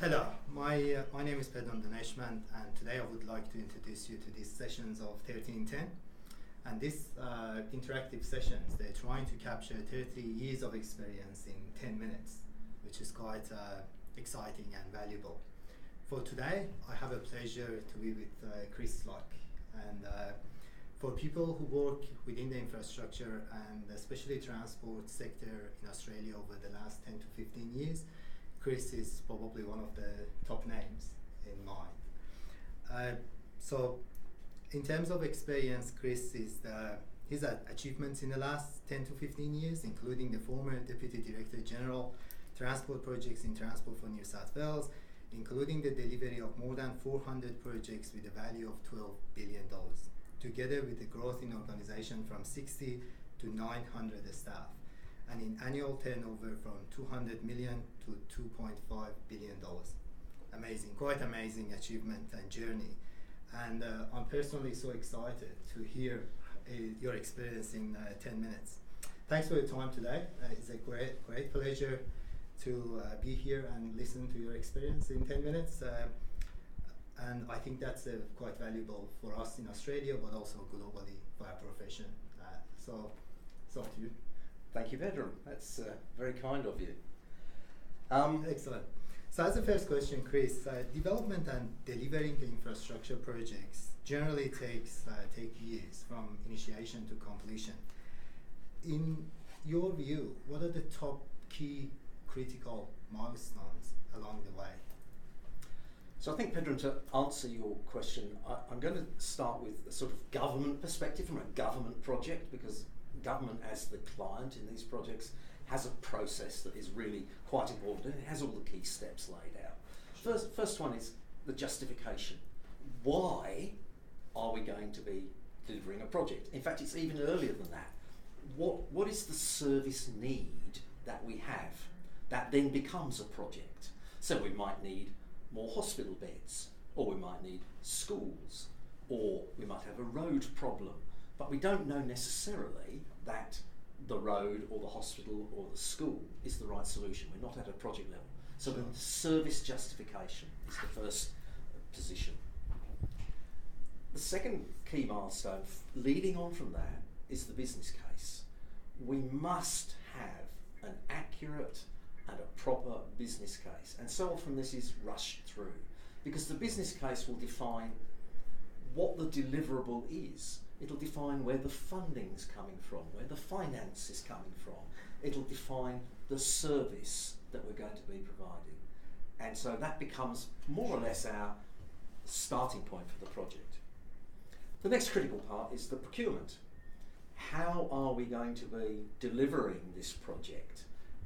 Hello, my name is Pedram, Danesh-Mand, and today I would like to introduce you to these sessions of 1310. And these interactive sessions, they're trying to capture 30 years of experience in 10 minutes, which is quite exciting and valuable. For today, I have a pleasure to be with Chris Luck. And for people who work within the infrastructure and especially transport sector in Australia over the last 10 to 15 years, Chris is probably one of the top names in mind. So in terms of experience, Chris his achievements in the last 10 to 15 years, including the former Deputy Director General Transport Projects in Transport for New South Wales, including the delivery of more than 400 projects with a value of $12 billion, together with the growth in organisation from 60 to 900 staff, and in annual turnover from 200 million to $2.5 billion. Amazing, quite amazing achievement and journey. And I'm personally so excited to hear your experience in 10 minutes. Thanks for your time today. It's a great pleasure to be here and listen to your experience in 10 minutes. And I think that's quite valuable for us in Australia, but also globally for our profession. So it's up to you. Thank you, Pedram. That's very kind of you. Excellent. So as a first question, Chris, development and delivering the infrastructure projects generally take years from initiation to completion. In your view, what are the top key critical milestones along the way? So I think, Pedram, to answer your question, I'm going to start with a sort of government perspective from a government project, because government as the client in these projects has a process that is really quite important, and it has all the key steps laid out. First one is the justification. Why are we going to be delivering a project? In fact, it's even earlier than that. What is the service need that we have that then becomes a project? So we might need more hospital beds, or we might need schools, or we might have a road problem, but we don't know necessarily that the road or the hospital or the school is the right solution. We're not at a project level. So the service justification is the first position. The second key milestone leading on from that is the business case. We must have an accurate and a proper business case. And so often this is rushed through, because the business case will define what the deliverable is. It'll define where the funding's coming from, where the finance is coming from. It'll define the service that we're going to be providing. And so that becomes more or less our starting point for the project. The next critical part is the procurement. How are we going to be delivering this project?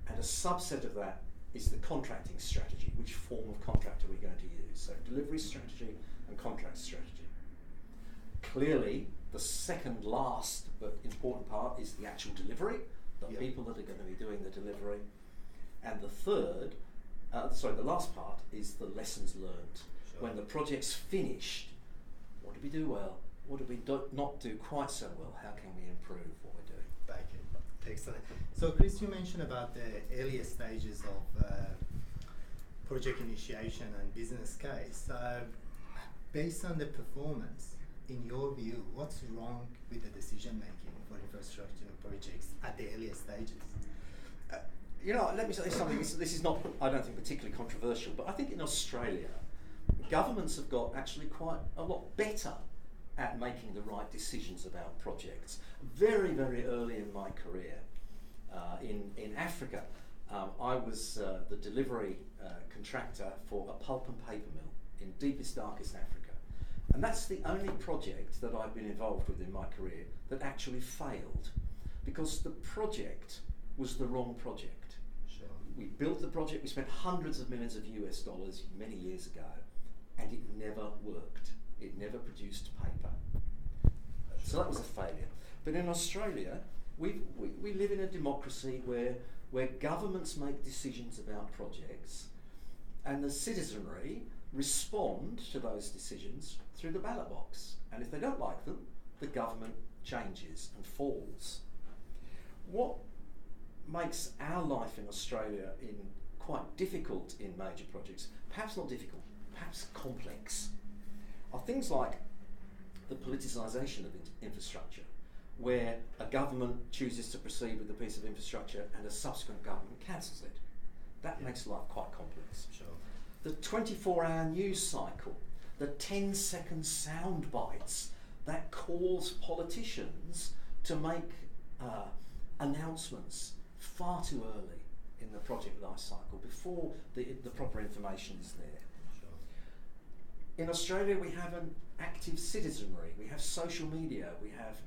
And a subset of that is the contracting strategy. Which form of contract are we going to use? So delivery strategy and contract strategy. Clearly, the second last but important part is the actual delivery, the people that are going to be doing the delivery. And the last part is the lessons learned. Sure. When the project's finished, what did we do well? What did we not do quite so well? How can we improve what we're doing? Thank you. Excellent. So Chris, you mentioned about the earlier stages of project initiation and business case. Based on the performance, in your view, what's wrong with the decision making for infrastructure projects at the earlier stages? Let me say something. This is not, I don't think, particularly controversial, but I think in Australia, governments have got actually quite a lot better at making the right decisions about projects. Very, very early in my career in Africa, I was the delivery contractor for a pulp and paper mill in deepest, darkest Africa. And that's the only project that I've been involved with in my career that actually failed, because the project was the wrong project. Sure. We built the project, we spent hundreds of millions of US dollars many years ago, and it never worked. It never produced paper. Sure. So that was a failure. But in Australia, we live in a democracy where governments make decisions about projects, and the citizenry respond to those decisions through the ballot box. And if they don't like them, the government changes and falls. What makes our life in Australia in quite difficult in major projects, perhaps not difficult, perhaps complex, are things like the politicisation of infrastructure, where a government chooses to proceed with a piece of infrastructure and a subsequent government cancels it. That makes life quite complex. Sure. The 24-hour news cycle, the 10-second sound bites that cause politicians to make announcements far too early in the project life cycle before the proper information is there. Sure. In Australia, we have an active citizenry, we have social media, we have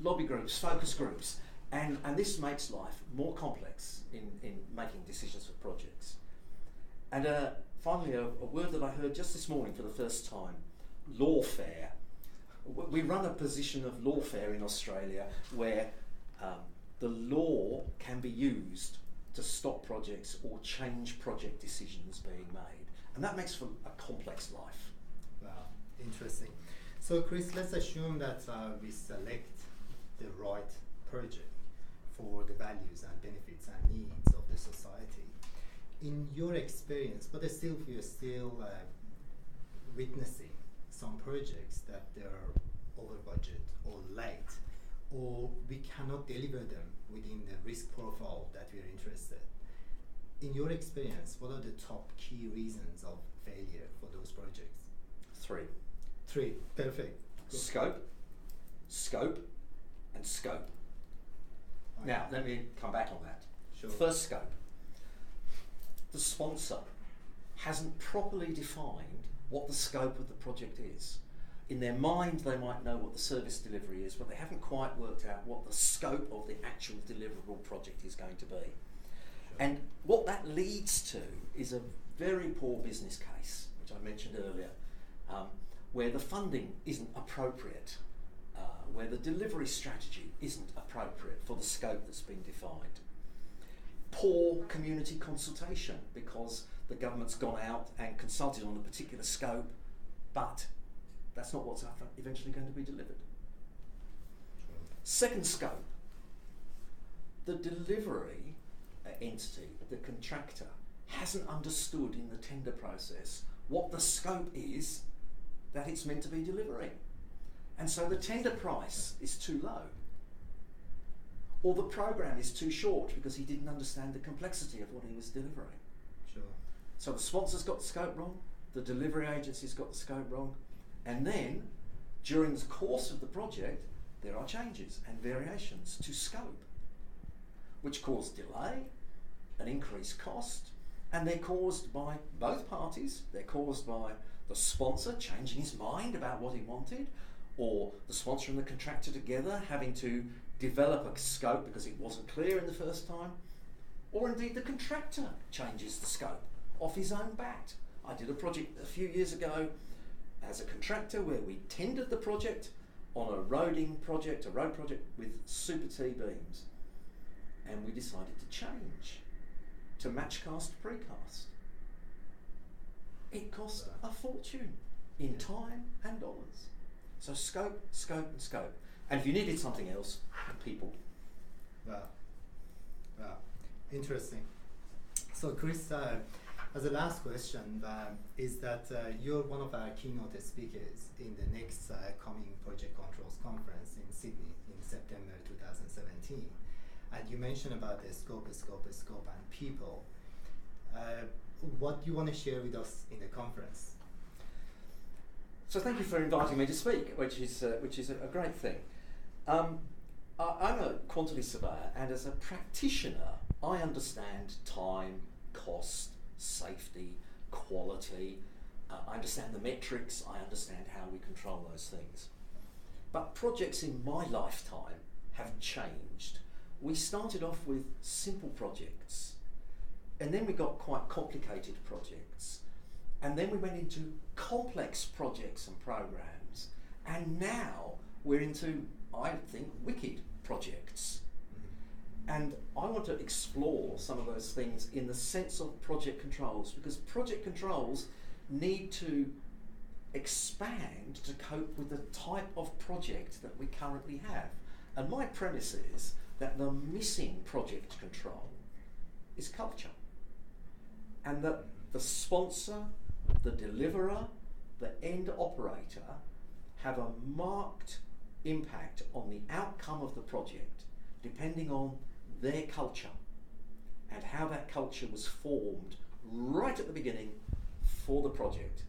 lobby groups, focus groups, and this makes life more complex in making decisions for projects. And finally, a word that I heard just this morning for the first time, lawfare. We run a position of lawfare in Australia where the law can be used to stop projects or change project decisions being made. And that makes for a complex life. Wow, interesting. So Chris, let's assume that we select the right project for the values and benefits and needs of the society. In your experience, but still you're still witnessing some projects that they're over budget or late, or we cannot deliver them within the risk profile that we are interested. In your experience, what are the top key reasons of failure for those projects? Three. Perfect. Good. Scope, and scope. Right. Now, let me come back on that. Sure. First, scope. The sponsor hasn't properly defined what the scope of the project is. In their mind, they might know what the service delivery is, but they haven't quite worked out what the scope of the actual deliverable project is going to be. Sure. And what that leads to is a very poor business case, which I mentioned earlier, where the funding isn't appropriate, where the delivery strategy isn't appropriate for the scope that's been defined. Poor community consultation, because the government's gone out and consulted on a particular scope, but that's not what's eventually going to be delivered. Sure. Second scope, the delivery entity, the contractor, hasn't understood in the tender process what the scope is that it's meant to be delivering. And so the tender price is too low. Or the program is too short because he didn't understand the complexity of what he was delivering. Sure. So the sponsor's got the scope wrong, the delivery agency's got the scope wrong, and then during the course of the project there are changes and variations to scope, which cause delay, an increased cost, and they're caused by both parties. They're caused by the sponsor changing his mind about what he wanted, or the sponsor and the contractor together having to develop a scope because it wasn't clear in the first time, or indeed the contractor changes the scope off his own bat. I did a project a few years ago as a contractor where we tendered the project on a road project with super T beams, and we decided to change to match cast precast. It cost a fortune in time and dollars. So scope, and scope. And if you needed something else, people. Wow. Interesting. So Chris, as a last question, is that you're one of our keynote speakers in the next coming Project Controls Conference in Sydney in September 2017. And you mentioned about the scope, and people. What do you want to share with us in the conference? So thank you for inviting me to speak, which is a great thing. I'm a quantity surveyor, and as a practitioner, I understand time, cost, safety, quality. I understand the metrics. I understand how we control those things. But projects in my lifetime have changed. We started off with simple projects, and then we got quite complicated projects, and then we went into complex projects and programs, and now we're into, I think, wicked projects. And I want to explore some of those things in the sense of project controls, because project controls need to expand to cope with the type of project that we currently have. And my premise is that the missing project control is culture. and that the sponsor, the deliverer, the end operator have a marked impact on the outcome of the project depending on their culture and how that culture was formed right at the beginning for the project,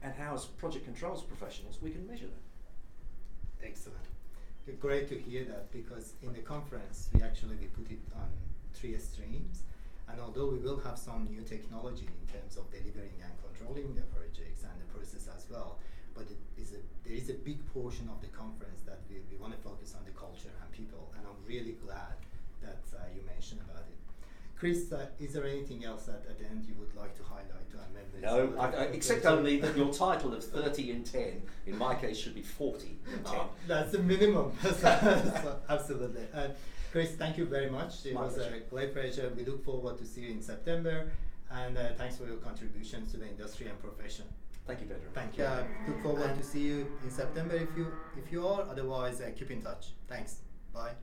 and how as project controls professionals we can measure that. Excellent. Great to hear that, because in the conference we put it on 3 streams, and although we will have some new technology in terms of delivering and controlling the projects and the process as well, but there is a big portion of the conference that we want to focus on the culture and people, and I'm really glad that you mentioned about it. Chris, is there anything else that at the end you would like to highlight to our members? No, except only that your title of 30 in 10, in my case, should be 40 in 10. That's the minimum. So, absolutely. Chris, thank you very much. It was a great pleasure. We look forward to see you in September, and thanks for your contributions to the industry and profession. Thank you, Pedram. Thank you. Look forward to see you in September if you are. Otherwise, keep in touch. Thanks. Bye.